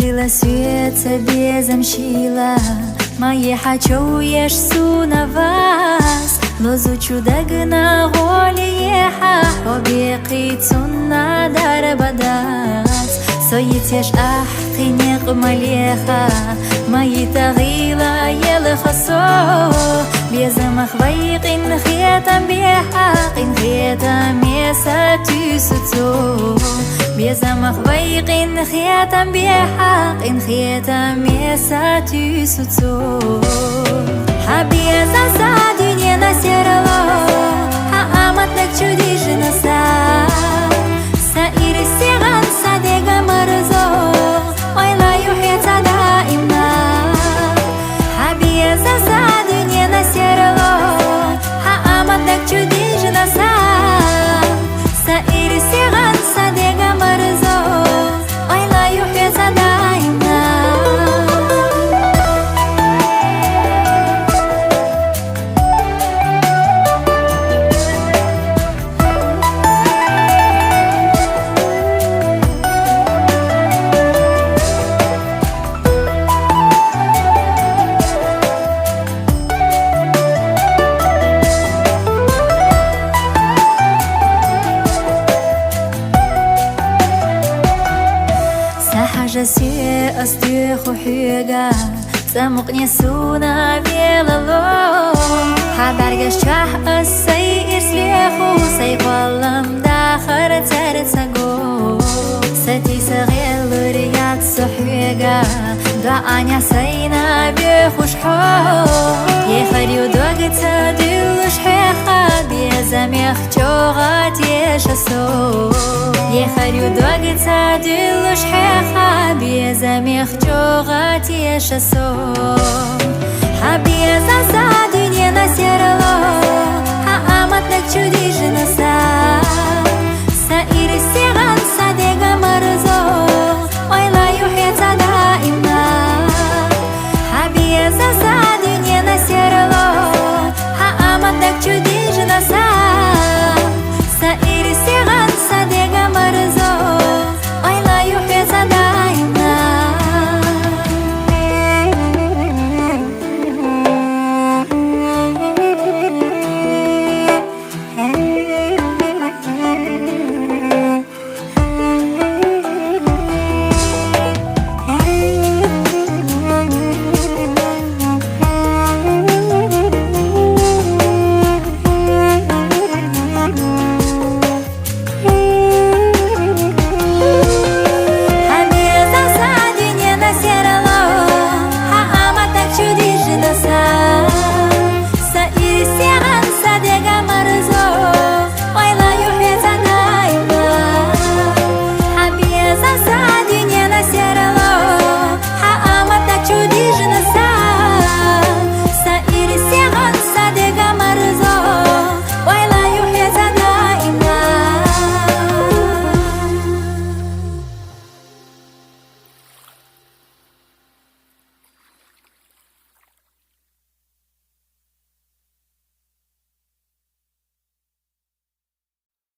Сила света безамщила, мои хачуеш суна вас. Лозу чудагна голиеха, обеқи цунна дарбадас. Соитеш ахқи неғмалеха, мои тағила елхасо. Безамах вайқин хетам бехақин хетам еса тюсуцо. Безамах вайқин хетам бехақин хетам еса тюсуцо. Хабеза садине на серло, аматнак чудишина са. Саири сиган садега марзо, ойлаю хета даимна. Хабеза садине на серло, аматнак чудишина са. Саири сиган садега марзо, ойлаю хета даимна. Жасе астюху хюга, самукне суна велало. Хабаргаш чах асай ирслеху, сай валам дахар царцаго. Сати сагелур як сухюга, да аня сайна бехушхо. Ехарю догца дилушхеха, безамех чогат ешасо. Ехарю догца дилушхеха, безамех чогат ешасо. Хабеза садине на серло, аматнак чудишина са.